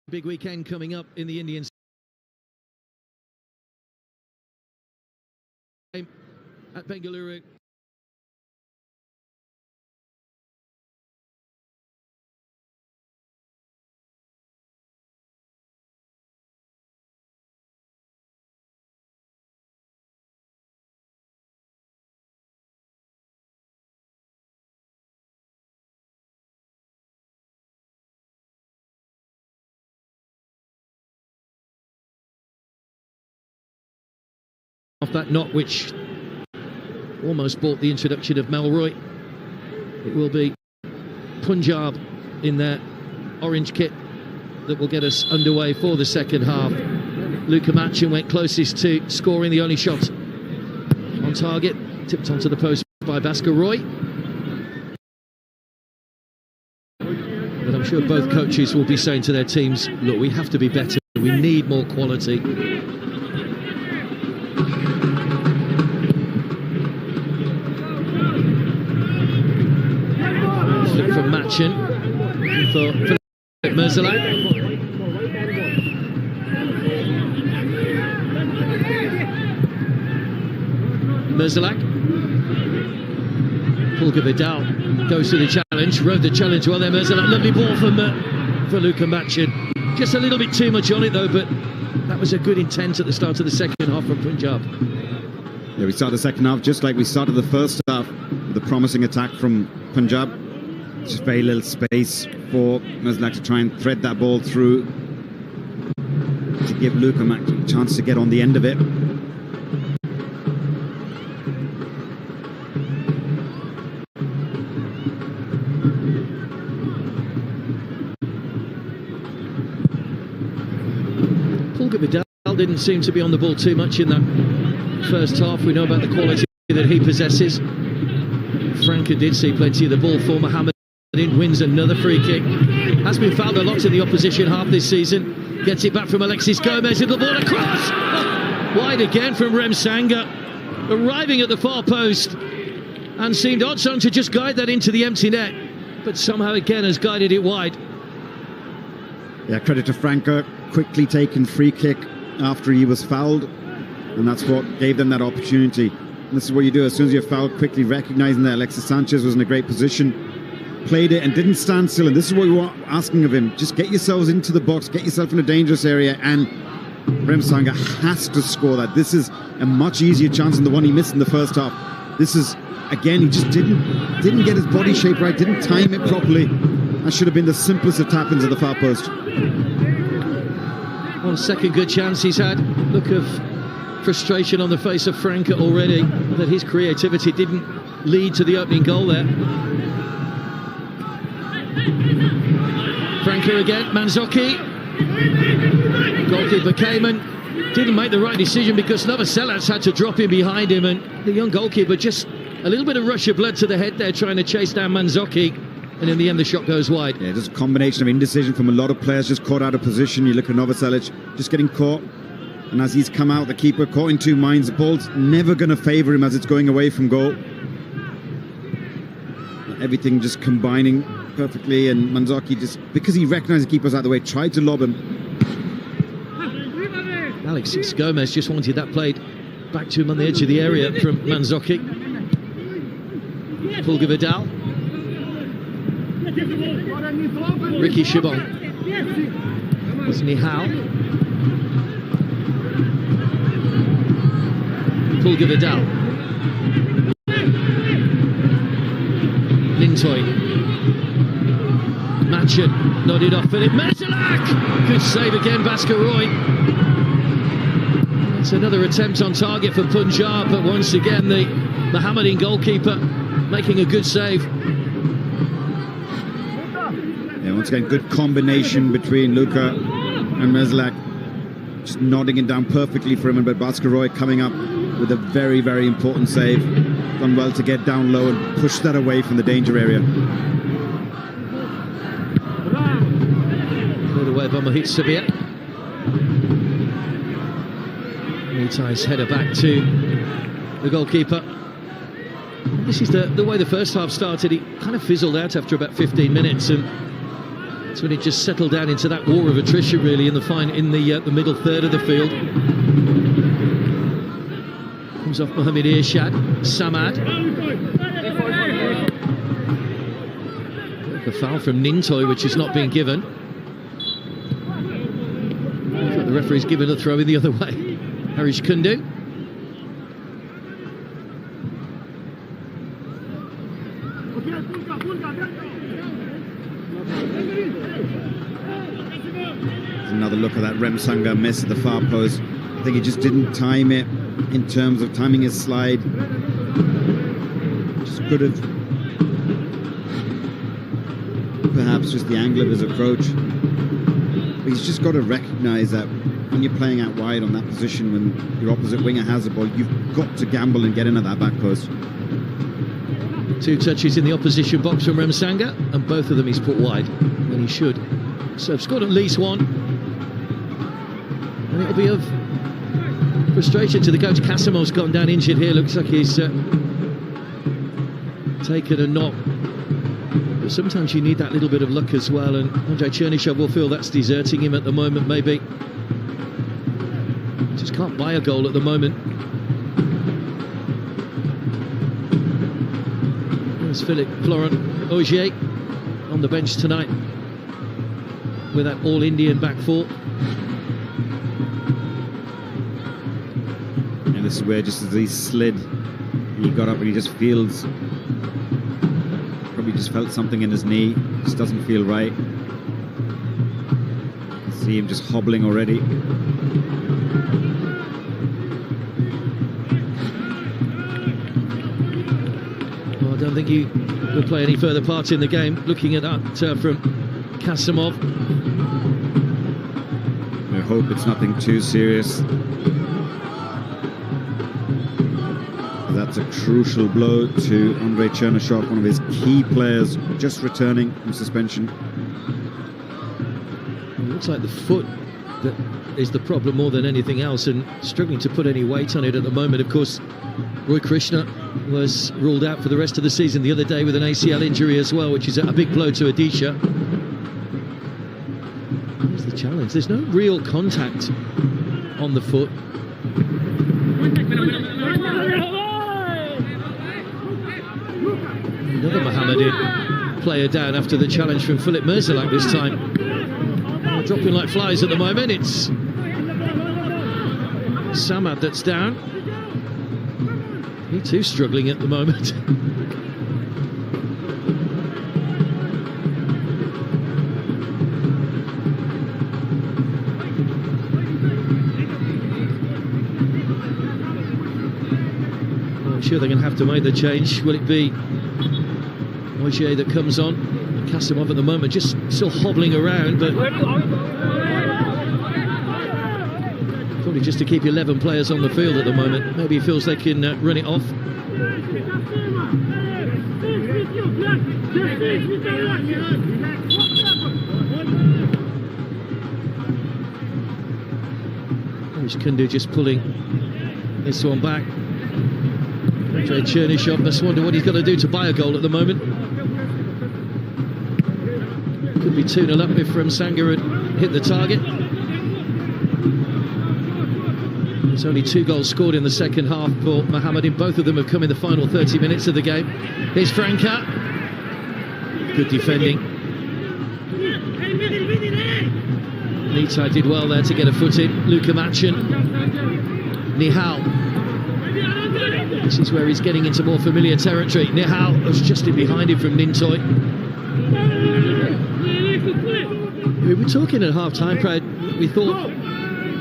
Big weekend coming up in the Indian at Bengaluru. Off that knot which almost brought the introduction of Melroy. It will be Punjab in their orange kit that will get us underway for the second half. Luka Machin went closest to scoring, the only shot on target, tipped onto the post by Bhaskar Roy. But I'm sure both coaches will be saying to their teams, look, we have to be better, we need more quality. From Machin for Merzalak. Pulga Vidal goes to the challenge, rode the challenge well there. Merzalak, lovely ball for Luka Machin. Just a little bit too much on it though, but that was a good intent at the start of the second half from Punjab. Yeah, we started the second half just like we started the first half, with a promising attack from Punjab. Just very little space for Merzalak to try and thread that ball through to give Luka Machin a chance to get on the end of it. Pulga Vidal didn't seem to be on the ball too much in that first half. We know about the quality that he possesses. Franca did see plenty of the ball for Mohammed. Wins another free kick. Has been fouled a lot in the opposition half this season. Gets it back from Alexis Gomez and the ball across. Oh, wide again from Rem Sanga. Arriving at the far post and seemed odds on to just guide that into the empty net. But somehow again has guided it wide. Yeah, credit to Franca. Quickly taken free kick after he was fouled. And that's what gave them that opportunity. And this is what you do as soon as you're fouled, quickly recognising that Alexis Sanchez was in a great position. Played it and didn't stand still, and this is what we were asking of him. Just get yourselves into the box, get yourself in a dangerous area, and Rem Sanga has to score that. This is a much easier chance than the one he missed in the first half. This is, again, he just didn't get his body shape right, didn't time it properly. That should have been the simplest of tap-ins at the far post. 1 second good chance he's had. Look of frustration on the face of Franca already, that his creativity didn't lead to the opening goal there. Franca again, Manzoki. Goalkeeper Cayman didn't make the right decision because Novoselac had to drop in behind him, and the young goalkeeper just a little bit of rush of blood to the head there trying to chase down Manzoki, and in the end the shot goes wide. Yeah, just a combination of indecision from a lot of players, just caught out of position. You look at Novoselac just getting caught, and as he's come out, the keeper caught in two minds. The ball's never going to favour him as it's going away from goal. Everything just combining perfectly, and Manzoki, just because he recognised the keeper's out of the way, tried to lob him. Alexis Gomez just wanted that played back to him on the edge of the area from Manzoki. Pulga Vidal. Ricky Shibong. Nihal. Pulga Vidal. Lintoy. Machin nodded off at it. Merzalak! Good save again, Bhaskar Roy. It's another attempt on target for Punjab, but once again the Mohammedan goalkeeper making a good save. Yeah, once again, good combination between Luka and Merzalak. Just nodding it down perfectly for him, but Bhaskar Roy coming up with a very, very important save. Done well to get down low and push that away from the danger area. Put away by Mohit Sabir. Nitai's header back to the goalkeeper. This is the way the first half started. It kind of fizzled out after about 15 minutes, and That's when it just settled down into that war of attrition, really, in the middle third of the field. Comes off Mohamed Irshad, Samad. A foul from Nintoy, which is not being given. The referee's given a throw in the other way. Harish Kundu. Another look at that Remsanga miss at the far post. I think he just didn't time it in terms of timing his slide. Just could have perhaps just the angle of his approach. But he's just got to recognise that when you're playing out wide on that position, when your opposite winger has the ball, you've got to gamble and get in at that back post. 2 touches in the opposition box from Remsanga, and both of them he's put wide when he should. So I've scored at least one, and it'll be of frustration to the coach. Casimov's gone down injured here. Looks like he's taken a knock. But sometimes you need that little bit of luck as well, and Andrei Chernyshov will feel that's deserting him at the moment, maybe. Just can't buy a goal at the moment. There's Florent Ogier on the bench tonight with that all-Indian back four. And this is where, just as he slid, he got up and he just feels, probably just felt something in his knee, just doesn't feel right. You see him just hobbling already. Well, I don't think he will play any further part in the game. Looking at that from Kasimov. I hope it's nothing too serious. That's a crucial blow to Andrei Chernyshov, one of his key players, just returning from suspension. It looks like the foot that is the problem more than anything else, and struggling to put any weight on it at the moment. Of course, Roy Krishna was ruled out for the rest of the season the other day with an ACL injury as well, which is a big blow to Odisha. Here's the challenge. There's no real contact on the foot. Another Mohammedan player down after the challenge from Philip Merzalak this time. They're dropping like flies at the moment. It's Samad that's down. He too struggling at the moment. Well, I'm sure they're going to have to make the change. Will it be Ogier that comes on? Kasimov at the moment just still hobbling around, but probably just to keep 11 players on the field at the moment. Maybe he feels they can run it off. Harish Kundu just pulling this one back. Andrei Chernyshov must wonder what he's got to do to buy a goal at the moment. Could be 2-0 up if Remsanga had hit the target. There's only 2 goals scored in the second half for Mohammedan. Both of them have come in the final 30 minutes of the game. Here's Franca. Good defending. Nitai did well there to get a foot in. Luka Machin. Nihal. This is where he's getting into more familiar territory. Nihal was just in behind him from Nintoy. We were talking at half-time, Brad. We thought,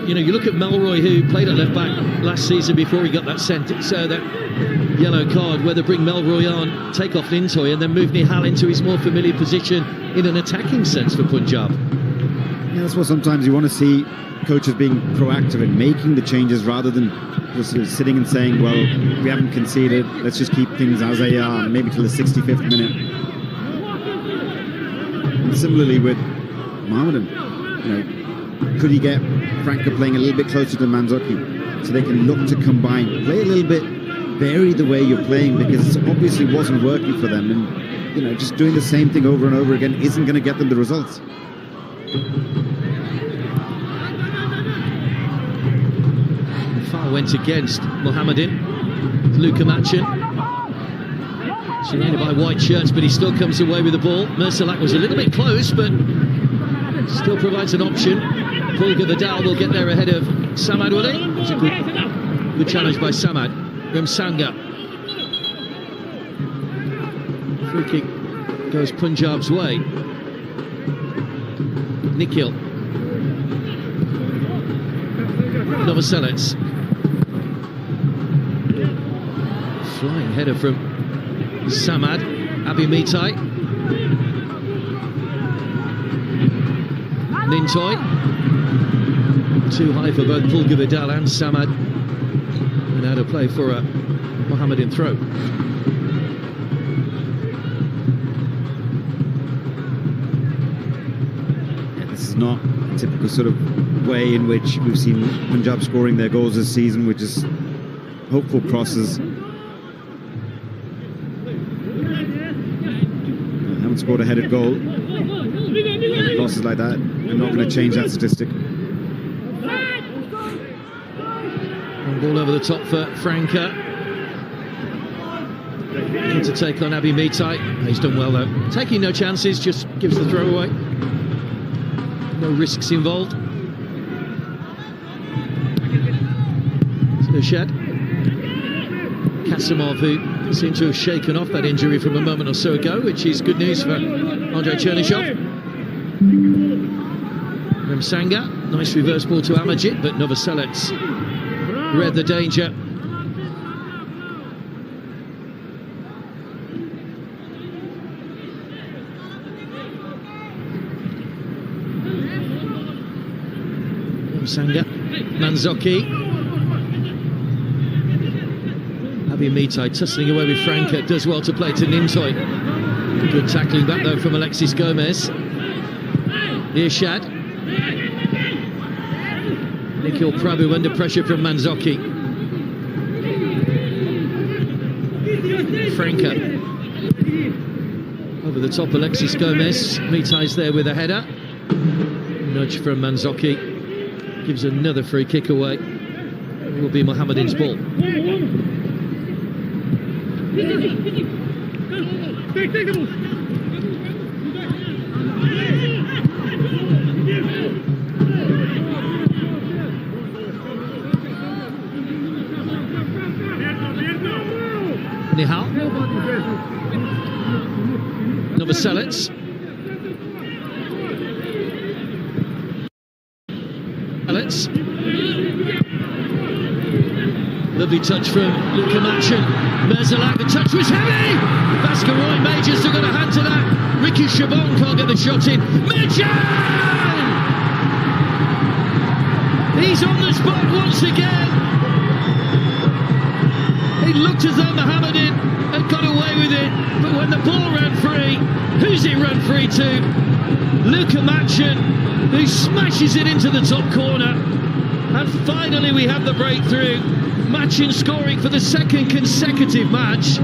you know, you look at Melroy, who played at left-back last season before he got that that yellow card, whether bring Melroy on, take off Nintoy, and then move Nihal into his more familiar position in an attacking sense for Punjab. Yeah, that's what sometimes you want to see coaches being proactive in making the changes rather than just sort of sitting and saying, well, we haven't conceded, let's just keep things as they are, maybe till the 65th minute. And similarly with Mohammedan, you know, could he get Franca playing a little bit closer to Manzuki so they can look to combine, play a little bit, vary the way you're playing, because it obviously wasn't working for them, and you know, just doing the same thing over and over again isn't going to get them the results. The foul went against Mohamedin. Luka Machin. Surrounded by white shirts, but he still comes away with the ball. Mersalak was a little bit close, but still provides an option. Pulga Vidal will get there ahead of Samad, will he? It's a good challenge by Samad. Ramsanga. Free kick goes Punjab's way. Nikhil. Novoselic. Flying header from Samad. Iveeeee. Nintoy. Too high for both Pulga Vidal and Samad. And out of play for a Mohammedan throw. Yeah, this is not a typical sort of way in which we've seen Punjab scoring their goals this season, which is hopeful crosses. Haven't scored a headed goal. Losses like that are not going to change that statistic. And ball over the top for Franca. Looking to take on Iveeeee. He's done well though. Taking no chances, just gives the throw away. No risks involved. Shed. Kasimov, who seemed to have shaken off that injury from a moment or so ago, which is good news for Andrei Chernyshov. Ramsanga, nice reverse ball to Amajit, but Novoselic read the danger. Ramsanga, Manzoki. Iveeeee tussling away with Franca, does well to play to Nintoy. Good tackling back though from Alexis Gomez. Irshad. Nikhil Prabhu under pressure from Manzoki. Franca. Over the top, Alexis Gomez. Mitai's there with a header. Nudge from Manzoki. Gives another free kick away. It will be Mohammedan's ball. Nihal. Novoselic. Lovely touch from Luka Machin. Mersalak, the touch was heavy! Vascaroy Majors still got a hand to that. Ricky Chabon can't get the shot in. Machin! He's on the spot once again. He looked as though Mohammedan had got away with it, but when the ball ran free, who's it run free to? Luka Machin, who smashes it into the top corner. And finally we have the breakthrough. Machin scoring for the second consecutive match.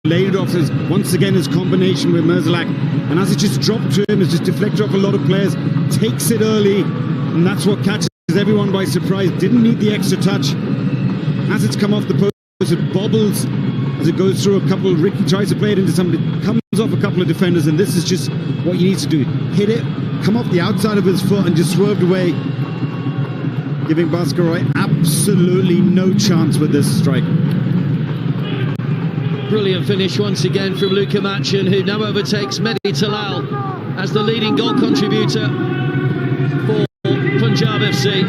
Laid it off once again his combination with Mersalak, and as it just dropped to him, it's just deflected off a lot of players, takes it early, and that's what catches everyone by surprise. Didn't need the extra touch. As it's come off the post, it bobbles as it goes through a couple. Ricky tries to play it into somebody, comes off a couple of defenders, and this is just what you need to do. Hit it, come off the outside of his foot and just swerved away, giving Vascaroy absolutely no chance with this strike. Brilliant finish once again from Luka Machin, who now overtakes Mehdi Talal as the leading goal contributor for Punjab FC.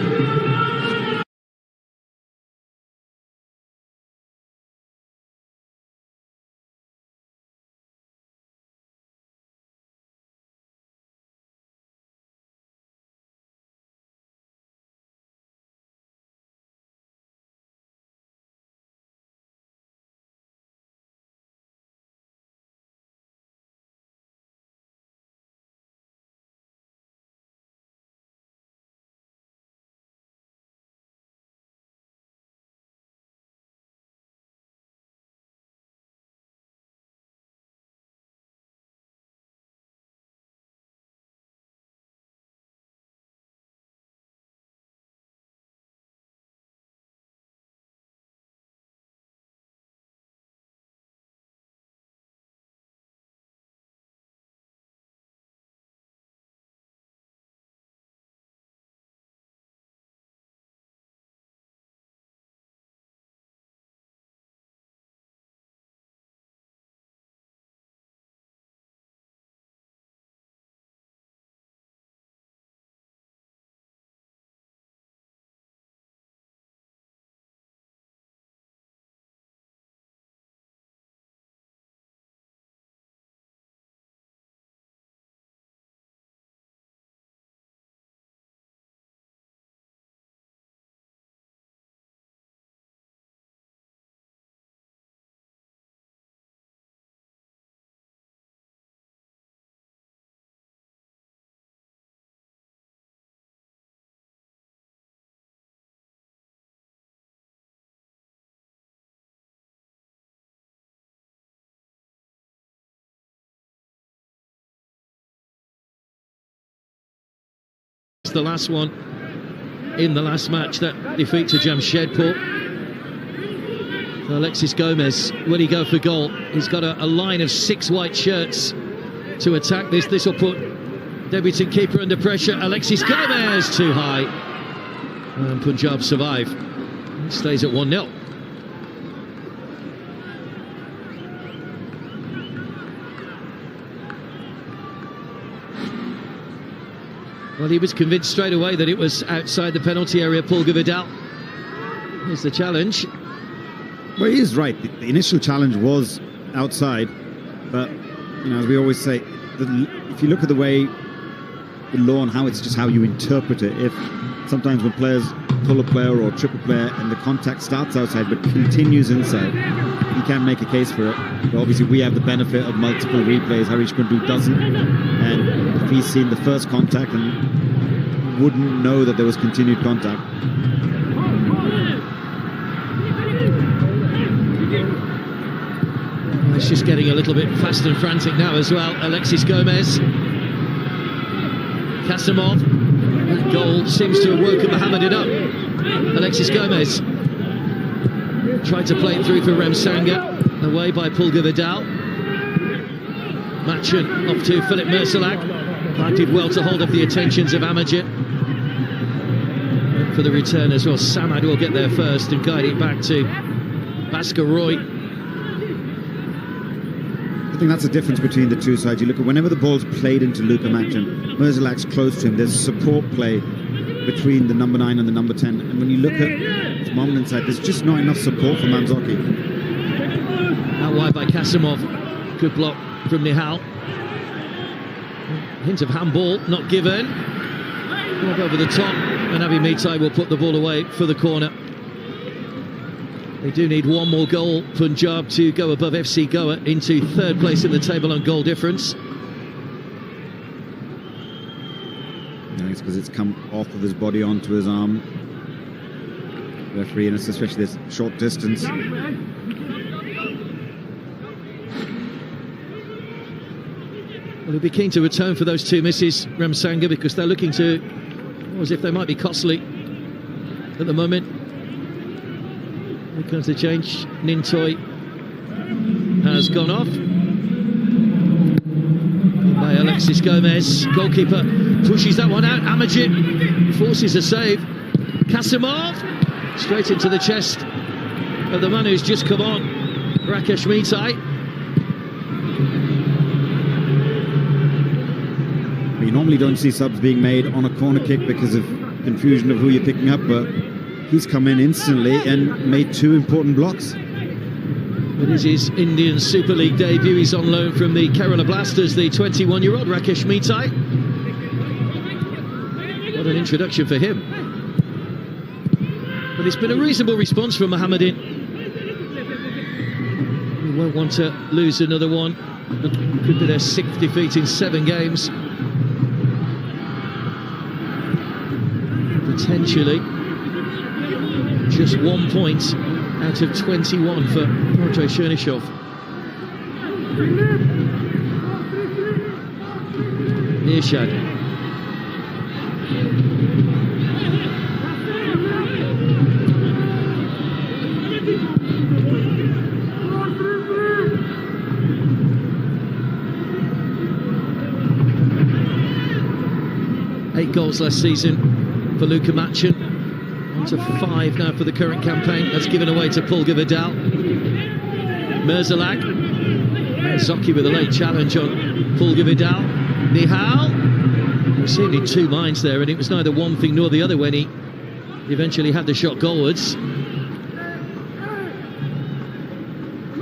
the last one in the last match, that defeat to Jamshedpur. So Alexis Gomez, will he go for goal? He's got a line of 6 white shirts to attack this. This will put debuting keeper under pressure. Alexis Gomez too high. And Punjab survive. Stays at 1-0. Well, he was convinced straight away that it was outside the penalty area, Paul Vidal. Here's the challenge. Well, he is right. The initial challenge was outside, but as we always say, if you look at the way the law and how it's just how you interpret it, if sometimes when players pull a player or trip a player and the contact starts outside but continues inside, you can't make a case for it. But obviously we have the benefit of multiple replays. Harish Kundu doesn't, and if he's seen the first contact and wouldn't know that there was continued contact. It's just getting a little bit fast and frantic now as well. Alexis Gomez. Kasimov. That goal seems to have woken Mohammedan up. Alexis Gomez tried to play it through for Remsanga. Away by Pulga Vidal. Machin off to Philip Mersalak. Did well to hold up the attentions of Amajit. For the return as well, Samad will get there first and guide it back to Bhaskar Roy. I think that's the difference between the two sides. You look at whenever the ball's played into Luka Machin, Mersalak's close to him, there's support play between the number 9 and the number 10. And when you look at Mohammedan side, there's just not enough support for Manzoki. Out wide by Kasimov. Good block from Nihal. Hint of handball, not given. Up over the top, and iveeeee will put the ball away for the corner. They do need one more goal, Punjab, to go above FC Goa into 3rd place in the table on goal difference. No, it's because it's come off of his body onto his arm. Referee, and especially this short distance. Well, he'll be keen to return for those 2 misses, Remsanga, because they're looking to, as if they might be costly at the moment. Here comes the change. Nintoy has gone off by Alexis Gomez. Goalkeeper pushes that one out. Amajit forces a save. Kasimov straight into the chest of the man who's just come on, Rakesh Mitai. You normally don't see subs being made on a corner kick because of confusion of who you're picking up, but he's come in instantly and made 2 important blocks. It is his Indian Super League debut. He's on loan from the Kerala Blasters, the 21-year-old Rakesh Mitai. What an introduction for him. But it's been a reasonable response from Mohammedan. He won't want to lose another one. Could be their 6th defeat in 7 games. Potentially just 1 point out of 21 for Andrei Chernyshov. Irshad. Eight goals last season for Luka Machin. On to 5 now for the current campaign. That's given away to Pulga Vidal. Mersalak. Zoki with a late challenge on Pulga Vidal. Nihal. We seemed in 2 minds there, and it was neither one thing nor the other when he eventually had the shot goalwards.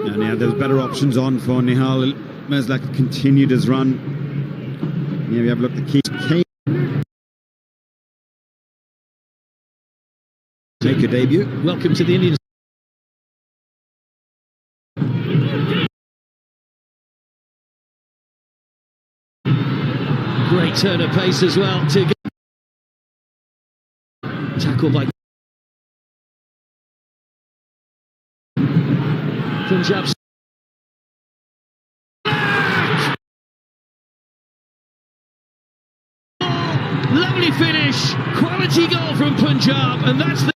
And yeah, there's better options on for Nihal. Mersalak continued his run. Here we have a look at the key. Make your debut. Welcome to the Indians. Great turn of pace as well. Tackle by Punjab. Lovely finish, quality goal from Punjab, and that's the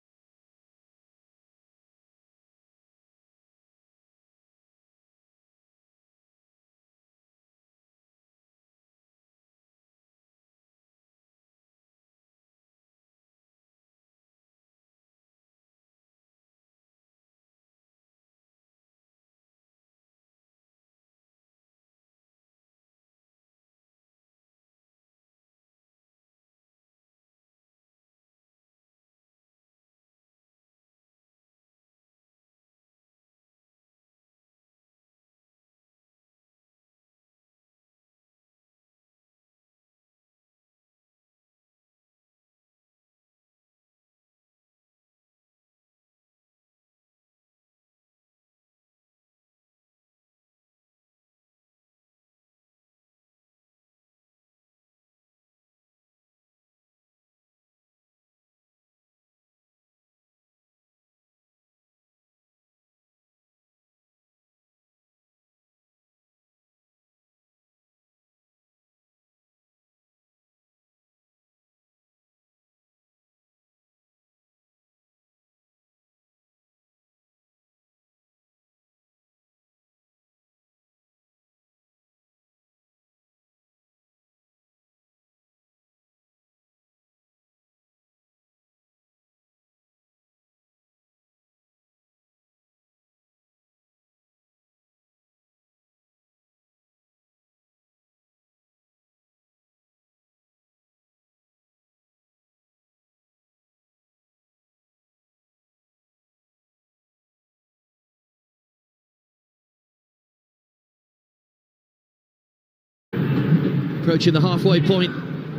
approaching the halfway point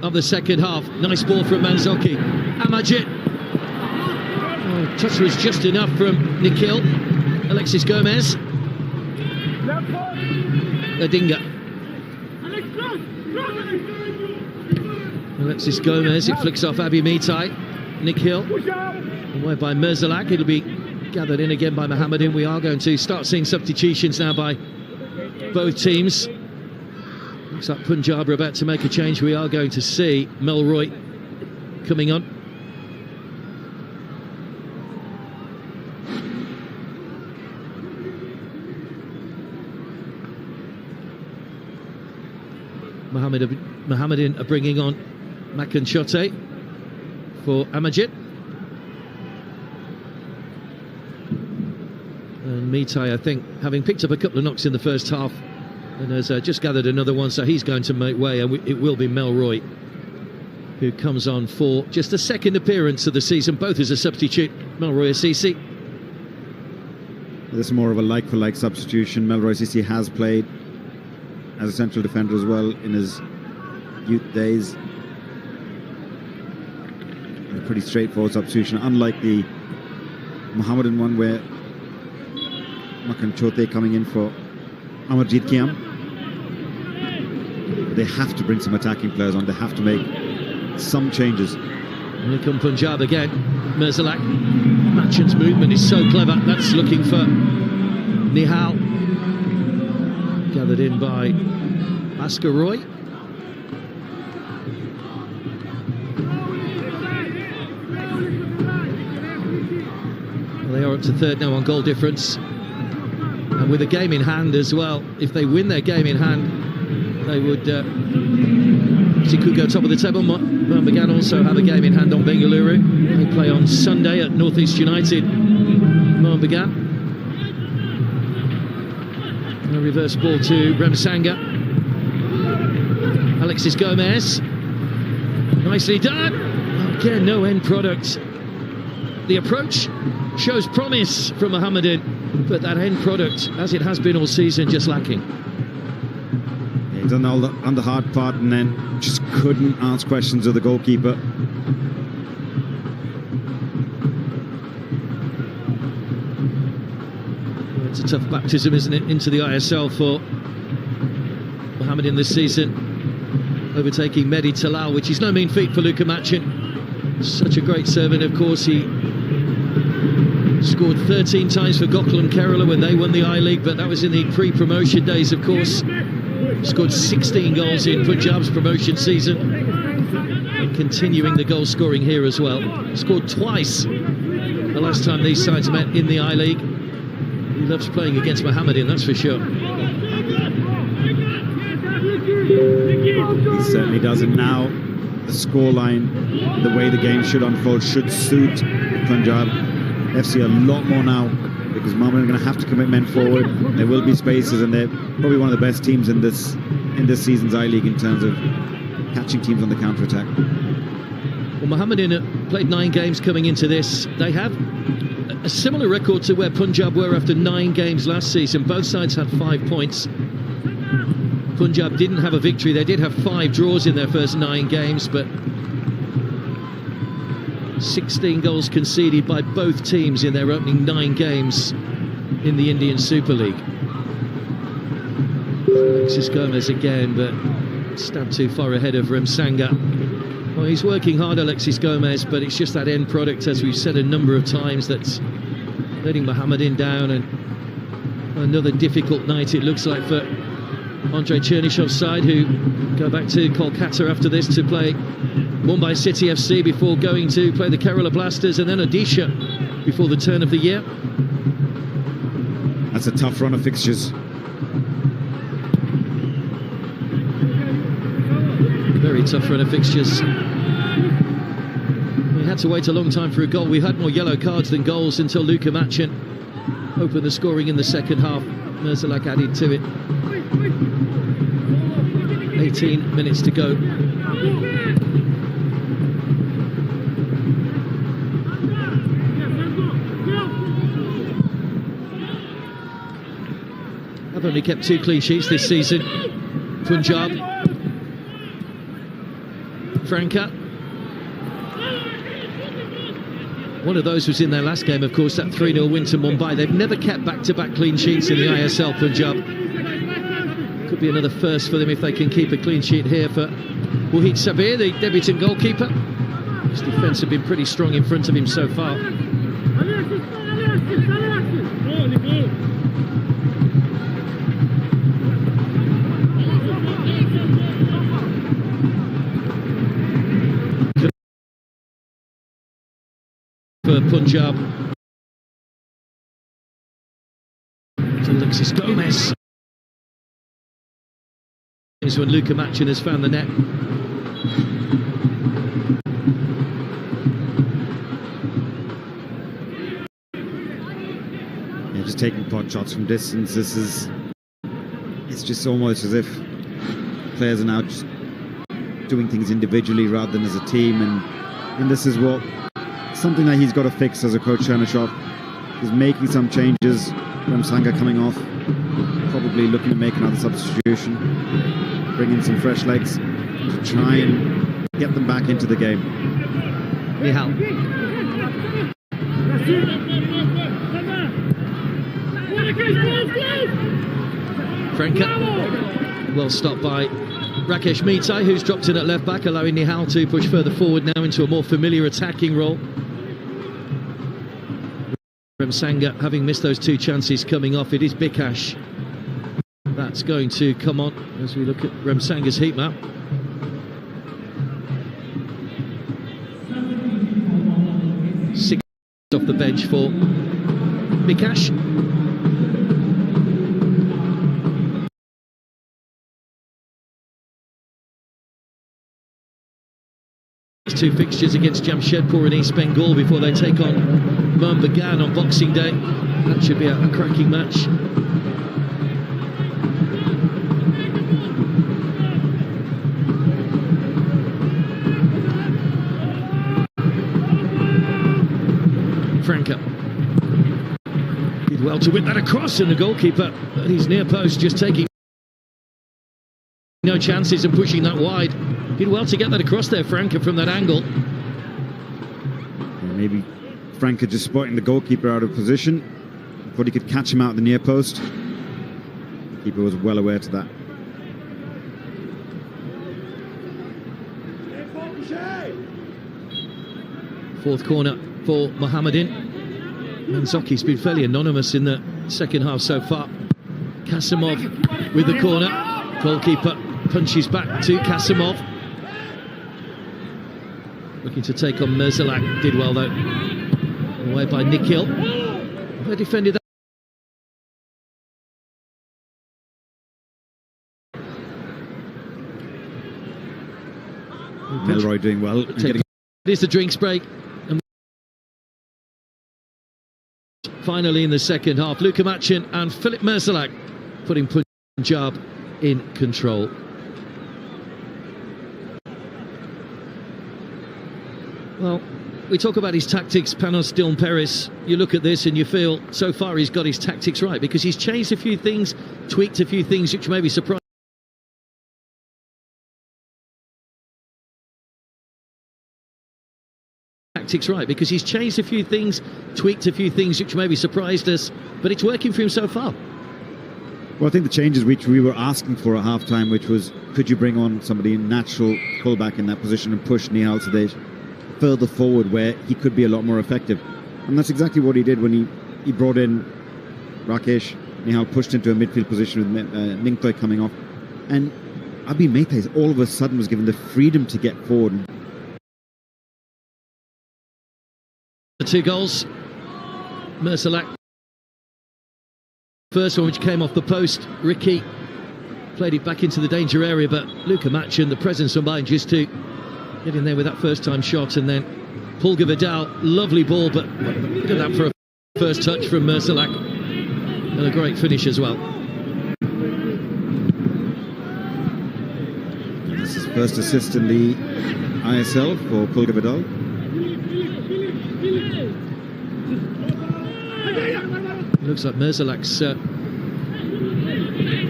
of the second half. Nice ball from Manzoki. Amajit. Oh, touch was just enough from Nikhil. Alexis Gomez. Adinga. Alexis Gomez, it flicks off iveeeee. Nikhil. Away by Merzalak. It'll be gathered in again by Mohamedin. We are going to start seeing substitutions now by both teams. Looks like Punjab are about to make a change. We are going to see Melroy coming on. Mohamedin are bringing on Makanchote for Amajit. And Mitai, I think, having picked up a couple of knocks in the first half, and has just gathered another one, so he's going to make way, and it will be Melroy who comes on for just the second appearance of the season, both as a substitute. Melroy Assisi. This is more of a like-for-like substitution. Melroy Assisi has played as a central defender as well in his youth days. A pretty straightforward substitution, unlike the Mohammedan one where Makanchote coming in for Amarjeet Kiam. They have to bring some attacking players on. They have to make some changes. Here come Punjab again. Merzalak. Machin's movement is so clever. That's looking for Nihal. Gathered in by Bhaskar Roy. Well, they are up to third now on goal difference. And with a game in hand as well, if they win their game in hand, they would actually could go top of the table. Birmingham also have a game in hand on Bengaluru. They play on Sunday at North East United. Birmingham. A reverse ball to Remsanga. Alexis Gomez. Nicely done. Again, no end product. The approach shows promise from Mohamedin, but that end product, as it has been all season, just lacking. Yeah, he's done all on the hard part and then just couldn't ask questions of the goalkeeper. It's a tough baptism, isn't it, into the ISL for Mohamedin this season, overtaking Mehdi Talal, which is no mean feat for Luka Machin. Such a great servant, of course. He scored 13 times for Gokul Kerala when they won the I-League, but that was in the pre-promotion days, of course. Scored 16 goals in Punjab's promotion season. continuing the goal scoring here as well. Scored twice the last time these sides met in the I-League. He loves playing against Mohammedan, that's for sure. He certainly does, and now the scoreline, the way the game should unfold, should suit Punjab FC a lot more now, because Mohammedan are going to have to commit men forward. There will be spaces, and they're probably one of the best teams in this season's I-League in terms of catching teams on the counter-attack. Well, Mohammedan played 9 games coming into this. They have a similar record to where Punjab were after 9 games last season. Both sides had 5 points. Punjab didn't have a victory. They did have 5 draws in their first 9 games, but 16 goals conceded by both teams in their opening 9 games in the Indian Super League. Alexis Gomez again, but stabbed too far ahead of Ramsanga. Well, he's working hard, Alexis Gomez, but it's just that end product, as we've said a number of times, that's letting Mohammedan down. And another difficult night it looks like for Andrei Chernyshov's side, who go back to Kolkata after this to play Mumbai City FC before going to play the Kerala Blasters and then Odisha before the turn of the year. That's a tough run of fixtures. Very tough run of fixtures. We had to wait a long time for a goal. We had more yellow cards than goals until Luka Machin opened the scoring in the second half. Merzalak added to it. 18 minutes to go. I've only kept 2 clean sheets this season. Punjab. Franca. One of those was in their last game, of course, that 3-0 win to Mumbai. They've never kept back-to-back clean sheets in the ISL, Punjab. Could be another first for them if they can keep a clean sheet here for Wahid Sabir, the debutant goalkeeper. His defence have been pretty strong in front of him so far. For Punjab, to Alexis Gomez. Is when Luka Machin has found the net. Yeah, just taking pot shots from distance. It's just almost as if players are now just doing things individually rather than as a team, and this is something that he's got to fix as a coach. Chernyshev is making some changes. Ramsanga coming off, probably looking to make another substitution, bring in some fresh legs to try and get them back into the game. Nihal. Franca. Well stopped by Rakesh Mitai, who's dropped in at left back, allowing Nihal to push further forward now into a more familiar attacking role. Ramsanga having missed those 2 chances coming off. It is Bikash that's going to come on as we look at Ramsanga's heat map. Six off the bench for Bikash. Two fixtures against Jamshedpur and East Bengal before they take on Mohun Bagan on Boxing Day. That should be a cracking match. Franca did well to whip that across, and the goalkeeper at his near post just taking no chances and pushing that wide. Did well to get that across there, Franca, from that angle. Yeah, maybe Franca just spotting the goalkeeper out of position. Thought he could catch him out at the near post. The keeper was well aware to that. Fourth corner for Mohammedan. Manzoki's been fairly anonymous in the second half so far. Kasimov with the corner. Goalkeeper punches back to Kasimov. Looking to take on Merzalak. Did well though. Away by Nikhil. They defended that. Melroy doing well. It is the drinks break. And finally in the second half, Luka Machin and Philip Merzalak putting Punjab in control. Well, we talk about his tactics, Panos Dylan Peris. You look at this and you feel so far he's got his tactics right, because he's changed a few things, tweaked a few things which maybe surprised. Tactics right, because he's changed a few things, tweaked a few things which maybe surprised us, but it's working for him so far. Well, I think the changes which we were asking for at half-time, which was, could you bring on somebody natural fullback in that position and push Nihal Sadej further forward where he could be a lot more effective? And that's exactly what he did when he brought in Rakesh. Nihal pushed into a midfield position with Mingtoy coming off, and Abi Mehta all of a sudden was given the freedom to get forward. The 2 goals, Merzalak. First one which came off the post, Ricky played it back into the danger area, but Luka Machin, the presence of mind just to get in there with that first time shot, and then Pulga Vidal, lovely ball, but look at that for a first touch from Merzalak, and a great finish as well. This is first assist in the ISL for Pulga Vidal. It looks like Merzalak's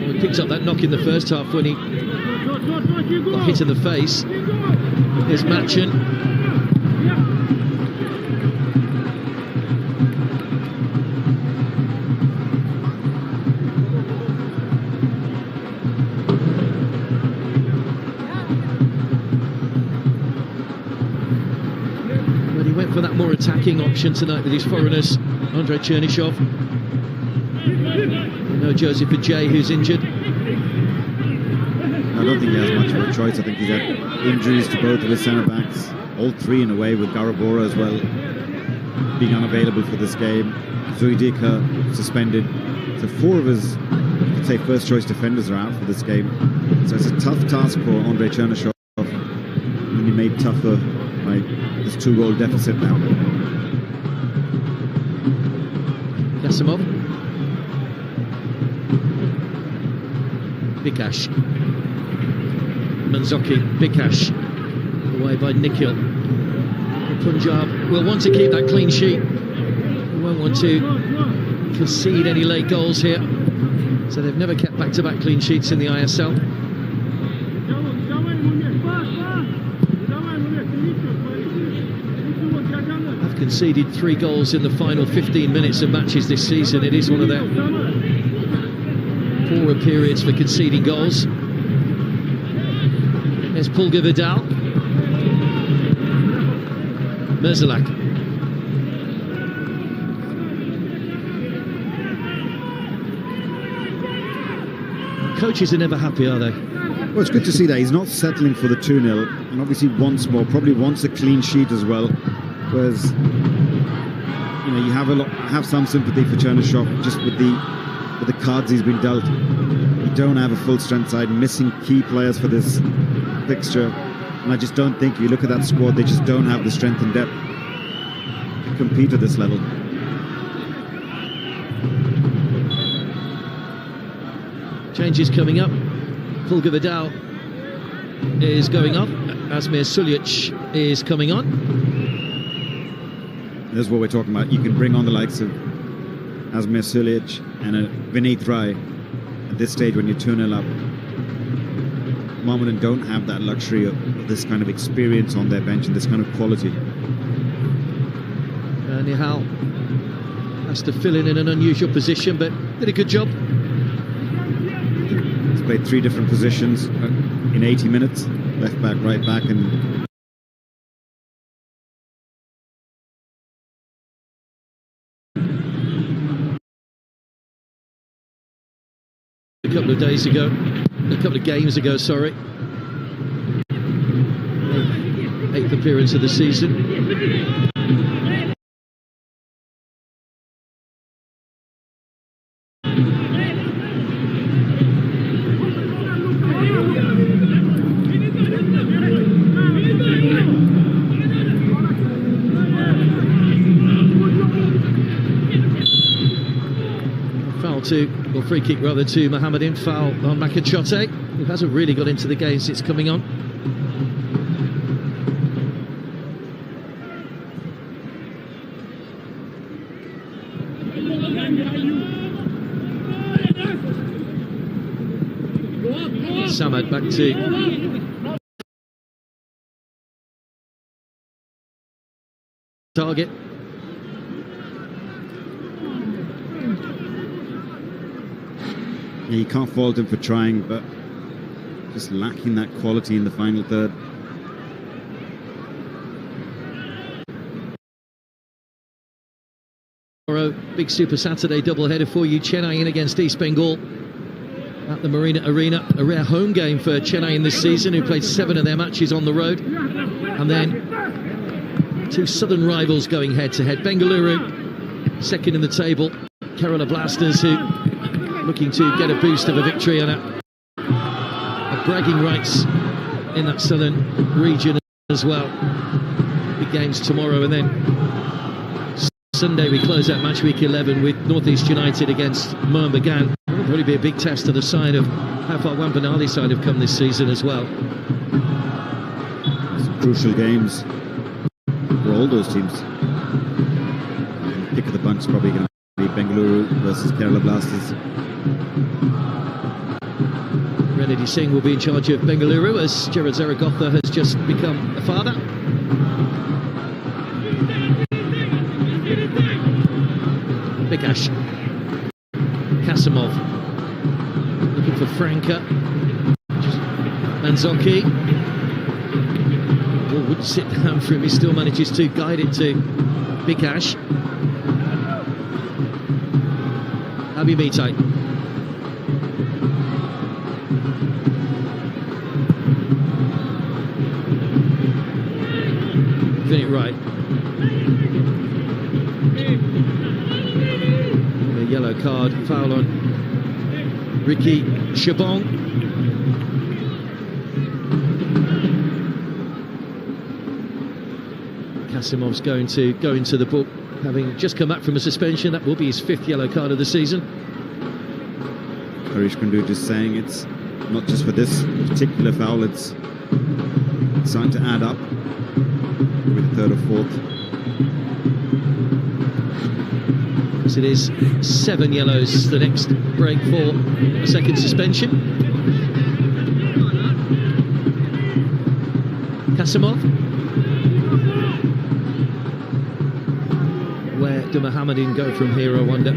he picked up that knock in the first half when he got hit in the face. Here's Machin. But he went for that more attacking option tonight with his foreigners, Andrei Chernyshov. No Joseph Ajay, who's injured. I don't think he has much of a choice. I think he's had injuries to both of his centre-backs, all 3 in a way, with Garabora as well being unavailable for this game. Zuidika suspended. So 4 of his, I'd say, first-choice defenders are out for this game. So it's a tough task for Andrei Chernyshov, and he made tougher by this 2-goal deficit now. Kasimov. Bikash. Manzoki, Bikash. Away by Nikhil. Punjab will want to keep that clean sheet. They won't want to concede any late goals here. So they've never kept back-to-back clean sheets in the ISL. Have conceded 3 goals in the final 15 minutes of matches this season. It is one of their poorer periods for conceding goals. There's Pulga Vidal. Merzalak. Coaches are never happy, are they? Well, it's good to see that he's not settling for the 2-0, and obviously wants more, probably wants a clean sheet as well. Whereas, you know, you have some sympathy for Chernyshov just with the cards he's been dealt. You don't have a full strength side, missing key players for this fixture, and I just don't think, if you look at that squad, they just don't have the strength and depth to compete at this level. Changes coming up. Pulga Vidal is going off. Asmir Suljic is coming on. This is what we're talking about. You can bring on the likes of Asmir Suljic and Vineet Rai at this stage when you're 2-0 up. Mohammedan don't have that luxury of this kind of experience on their bench and this kind of quality. Nihal has to fill in an unusual position, but did a good job. He's played 3 different positions in 80 minutes. Left back, right back, and a couple of games ago, sorry. 8th appearance of the season. Or free kick rather to Mohamedin, foul on Makachote, who hasn't really got into the game since coming on. Samad back to target. Yeah, you can't fault him for trying, but just lacking that quality in the final third. Tomorrow, big Super Saturday doubleheader for you. Chennai in against East Bengal at the Marina Arena. A rare home game for Chennai in this season, who played 7 of their matches on the road. And then 2 southern rivals going head-to-head. Bengaluru, second in the table. Kerala Blasters, who looking to get a boost of a victory and a bragging rights in that southern region as well. Big games tomorrow, and then Sunday we close out match week 11 with Northeast United against Mohun Bagan. It'll probably be a big test to the side of how far Wampanali side have come this season as well. Some crucial games for all those teams. Pick of the bunch probably going to be Bengaluru versus Kerala Blasters. Renedy Singh will be in charge of Bengaluru as Gerard Zaragoza has just become a father. Bikash, Kasimov looking for Franca. Manzoki would sit down for him. He still manages to guide it to Bikash. iveeeee. It right. A yellow card, foul on Ricky Shabong. Kasimov's going to go into the book, having just come back from a suspension. That will be his 5th yellow card of the season. Harish Kundu just saying it's not just for this particular foul, it's starting to add up with the 3rd or 4th. As it is 7 yellows, the next break for a second suspension. Kasimov. Where do Mohamedin go from here, I wonder?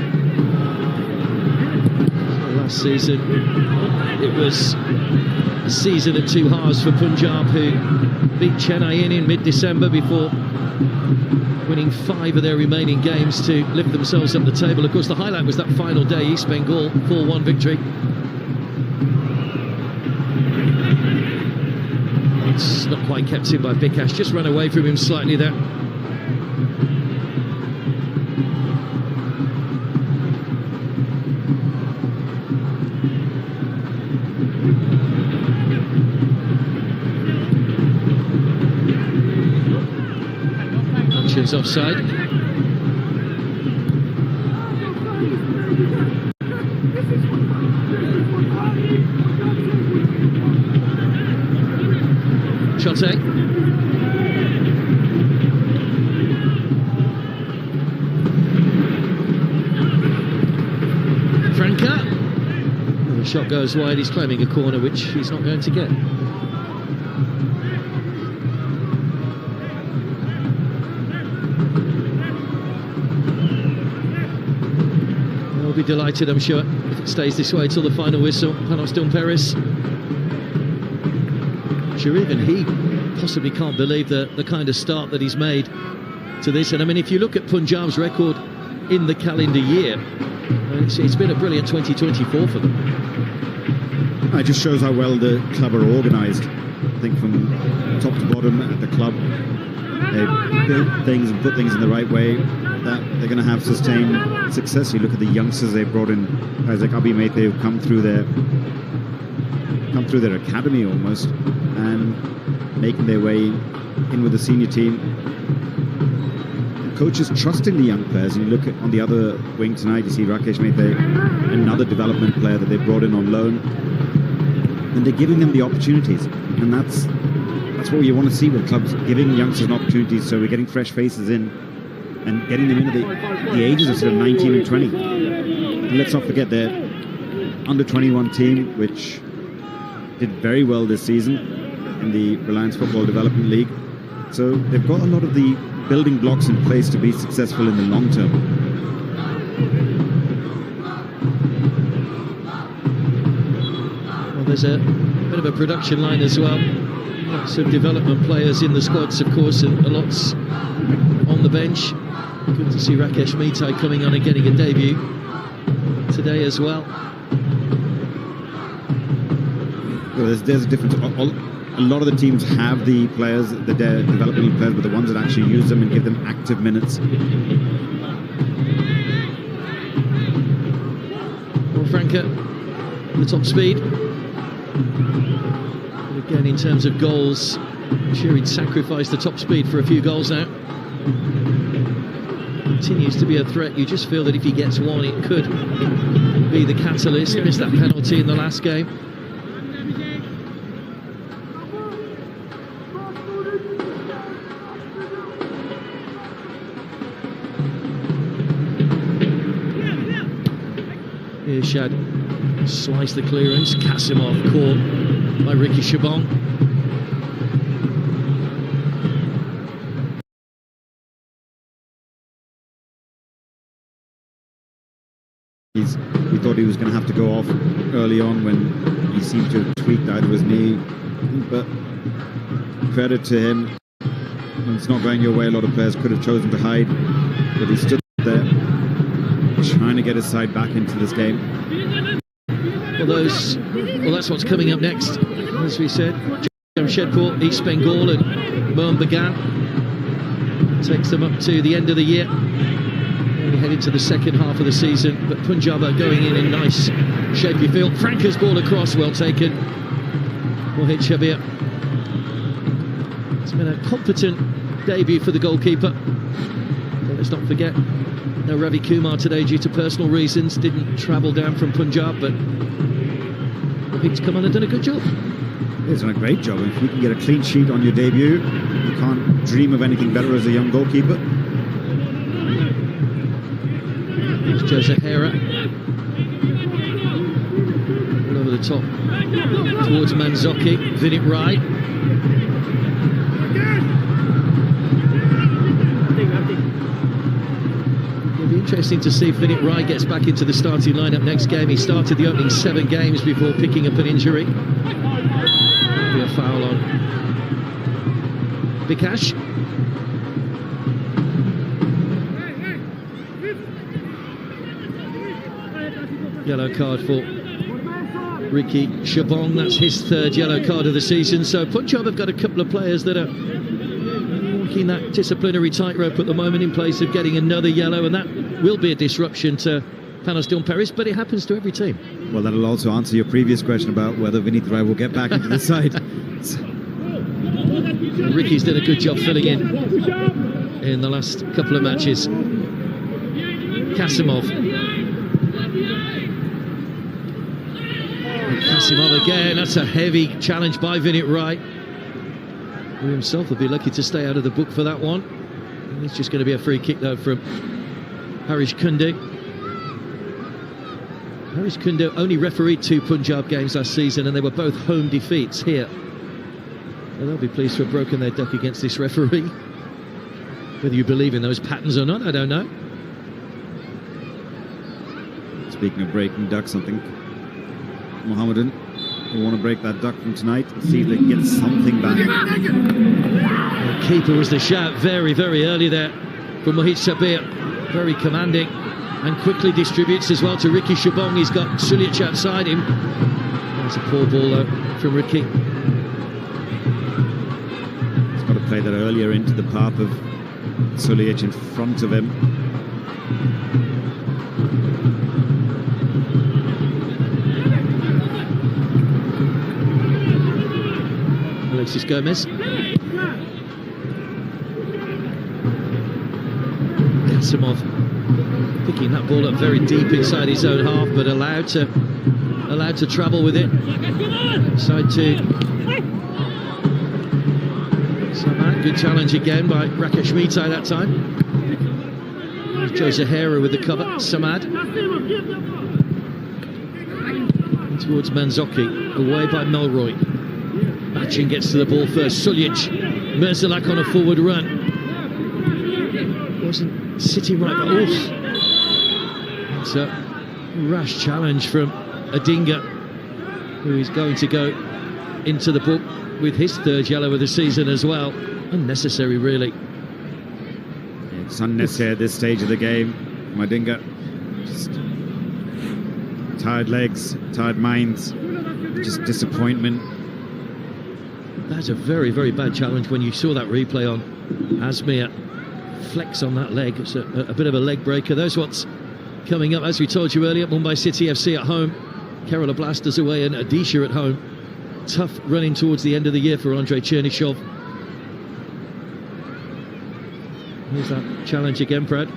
Last season it was a season of 2 halves for Punjab, who beat Chennai in mid-December before winning 5 of their remaining games to lift themselves up the table. Of course, the highlight was that final day, East Bengal 4-1 victory. It's not quite kept in by Bikash, just run away from him slightly there. Offside. Chote. Franca. The shot goes wide. He's claiming a corner, which he's not going to get. Be delighted, I'm sure, if it stays this way till the final whistle. Panos Dumperis. Sure, even he possibly can't believe the kind of start that he's made to this. And I mean, if you look at Punjab's record in the calendar year, it's been a brilliant 2024 for them. It just shows how well the club are organised. I think from top to bottom at the club, they build things and put things in the right way, that they're going to have sustained success. You look at the youngsters they brought in, guys like iveeeee, who've come through their academy almost, and making their way in with the senior team. The coaches trusting the young players. And you look at on the other wing tonight, you see Rakesh Mehta, another development player that they brought in on loan, and they're giving them the opportunities, and that's what you want to see with clubs, giving youngsters an opportunity. So we're getting fresh faces in and getting them into the ages of sort of 19 and 20. And let's not forget their under 21 team, which did very well this season in the Reliance Football Development League. So they've got a lot of the building blocks in place to be successful in the long term. Well, there's a bit of a production line as well. Lots of development players in the squads, of course, and a lot's on the bench. Good to see Rakesh Mehta coming on and getting a debut today as well. There's a difference. A lot of the teams have the players, the developmental players, but the ones that actually use them and give them active minutes. Well, Franca, the top speed. But again, in terms of goals, I'm sure he'd sacrifice the top speed for a few goals now. Continues to be a threat. You just feel that if he gets one, it could be the catalyst. Missed that penalty in the last game. Irshad sliced the clearance. Kasimov caught by Ricky Shabong. We thought he was going to have to go off early on when he seemed to have tweaked either his knee, but credit to him. When it's not going your way, a lot of players could have chosen to hide, but he stood there trying to get his side back into this game. Well, that's what's coming up next. As we said, Jamshedpur, East Bengal and Mohun Bagan takes them up to the end of the year. We head into the second half of the season, but Punjab are going in nice shape, you feel. Franca's ball across, well taken. Mohit Shabir. It's been a competent debut for the goalkeeper. But let's not forget, no Ravi Kumar today due to personal reasons. Didn't travel down from Punjab, but Mohit's come on and done a good job. He's done a great job. If you can get a clean sheet on your debut, you can't dream of anything better as a young goalkeeper. Here's Joe Zahara. All over the top towards Manzoki. Vinit Rai. It'll be interesting to see if Vinit Rai gets back into the starting lineup next game. He started the opening 7 games before picking up an injury. There'll be a foul on Bikash. Yellow card for Ricky Shabong. That's his 3rd yellow card of the season. So Punjab have got a couple of players that are walking that disciplinary tightrope at the moment in place of getting another yellow, and that will be a disruption to Panos Paris, but it happens to every team. Well, that'll also answer your previous question about whether Vinit Rai will get back into the side. Ricky's done a good job filling in the last couple of matches. Kasimov. Kasimov again. That's a heavy challenge by Vinit Rai, who himself will be lucky to stay out of the book for that one. And it's just going to be a free kick though from Harish Kunde. Harish Kunde only refereed 2 Punjab games last season, and they were both home defeats here. So they'll be pleased to have broken their duck against this referee. Whether you believe in those patterns or not, I don't know. Speaking of breaking ducks, I think Mohammedan will want to break that duck from tonight and see if they can get something back. The keeper was the shout very, very early there from Mohit Shabir. Very commanding, and quickly distributes as well to Ricky Shabong. He's got Sulic outside him. It's a poor ball though from Ricky. He's got to play that earlier into the path of Suljic in front of him. Alexis Gomez. Kasimov picking that ball up very deep inside his own half, but allowed to travel with it. Side to Samad. Good challenge again by Rakesh Mitai that time. Joe Zahara with the cover. Samad towards Manzoki, away by Melroy. Machin gets to the ball first. Suljic, Merzalak on a forward run. Wasn't sitting right, but it's a rash challenge from Odinga, who is going to go into the book with his third yellow of the season as well. Unnecessary, really. It's unnecessary at this stage of the game. Odinga, just tired legs, tired minds, just disappointment. That's a very, very bad challenge. When you saw that replay on Asmir flex on that leg, it's a bit of a leg breaker. That's what's coming up, as we told you earlier. Mumbai City FC at home, Kerala Blasters away, and Odisha at home. Tough running towards the end of the year for Andrei Chernyshov. Here's that challenge again, Brad.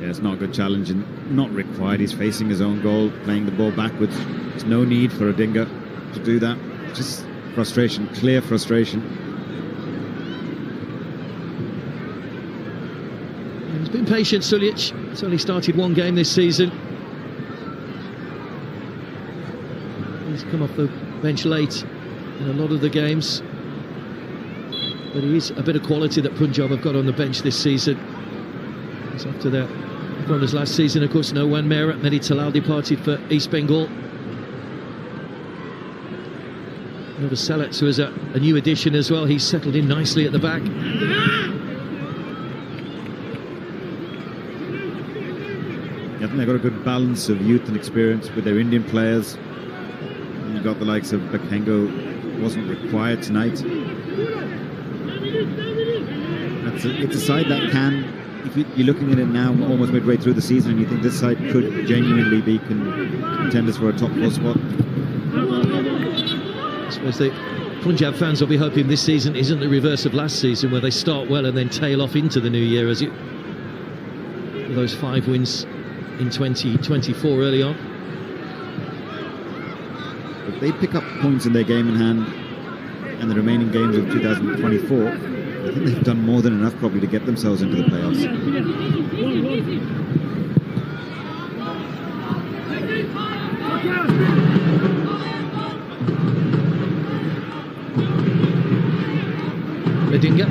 Yeah, it's not a good challenge and not required. He's facing his own goal, playing the ball backwards. There's no need for Odinga to do that. Just frustration, clear frustration. He's been patient, Suljic. He's only started one game this season. He's come off the bench late in a lot of the games. But he is a bit of quality that Punjab have got on the bench this season. It's after their runners last season, of course. No one Mehra, Mehdi Talal departed for East Bengal. Another Selets, who is a new addition as well. He's settled in nicely at the back. I think they've got a good balance of youth and experience with their Indian players. You've got the likes of Bakengo, wasn't required tonight. It's a side that can, if you're looking at it now, almost midway through the season, and you think this side could genuinely be contenders for a top 4 spot. I suppose the Punjab fans will be hoping this season isn't the reverse of last season, where they start well and then tail off into the new year, as it those 5 wins in 2024 early on. If they pick up points in their game in hand and the remaining games of 2024, I think they've done more than enough probably to get themselves into the playoffs. Odinga.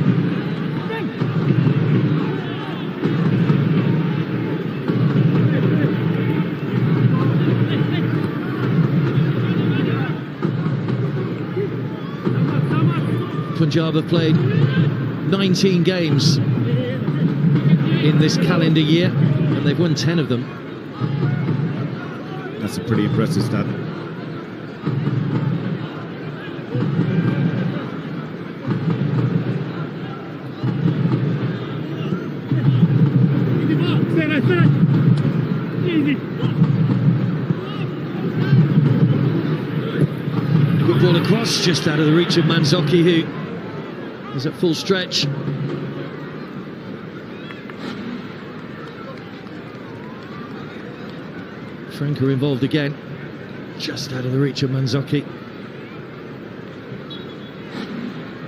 Punjab have played 19 games in this calendar year, and they've won 10 of them. That's a pretty impressive stat. Good ball across, just out of the reach of Manzoki, who is at full stretch. Franca involved again, just out of the reach of Manzoki.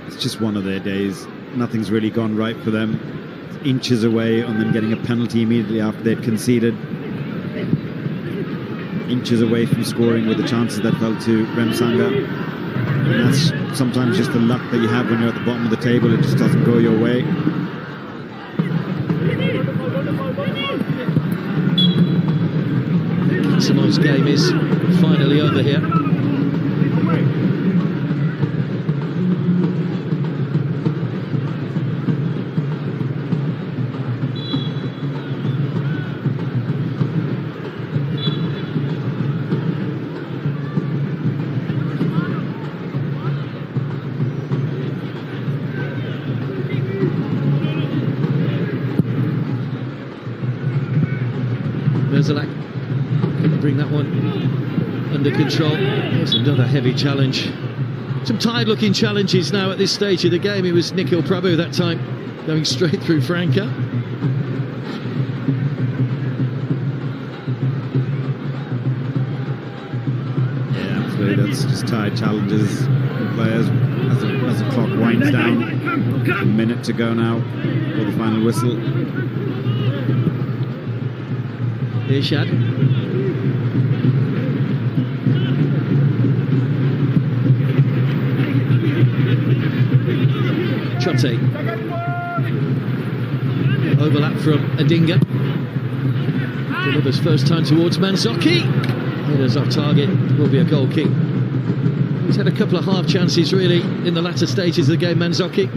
It's just one of their days. Nothing's really gone right for them. It's inches away on them getting a penalty immediately after they'd conceded. Inches away from scoring with the chances that fell to Rem Sangha. And that's sometimes just the luck that you have when you're at the bottom of the table. It just doesn't go your way. Simone's game is finally over here. Merzalak couldn't bring that one under control. There's another heavy challenge. Some tired-looking challenges now at this stage of the game. It was Nikhil Prabhu that time, going straight through Franca. Yeah, absolutely. That's just tired challenges from players. As the clock winds down, a minute to go now for the final whistle. Irshad. Chote. Overlap from Adinga. Delivers first time towards Manzoki. Headers off target. Will be a goal kick. He's had a couple of half chances really in the latter stages of the game, Manzoki.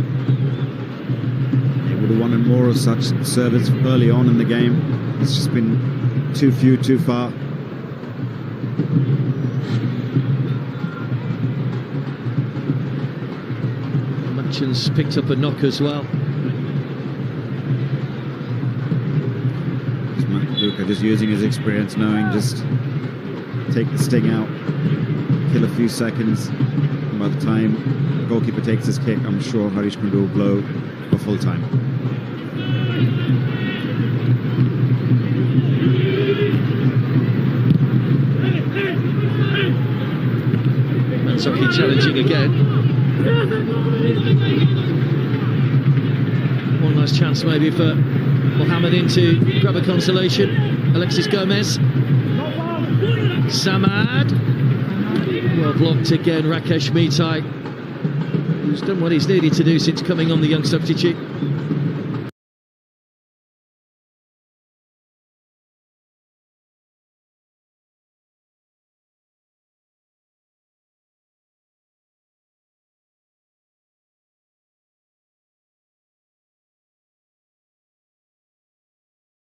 He would have wanted more of such service early on in the game. It's just been too few, too far. Matchen's picked up a knock as well. Luca just using his experience, knowing just take the sting out, kill a few seconds. And by the time the goalkeeper takes his kick, I'm sure Harish Kundu will blow for full time. Manzoki challenging again. One last chance maybe for Mohamedin to grab a consolation. Alexis Gomez. Samad. Well blocked again, Rakesh Mitai, who's done what he's needed to do since coming on the young substitute.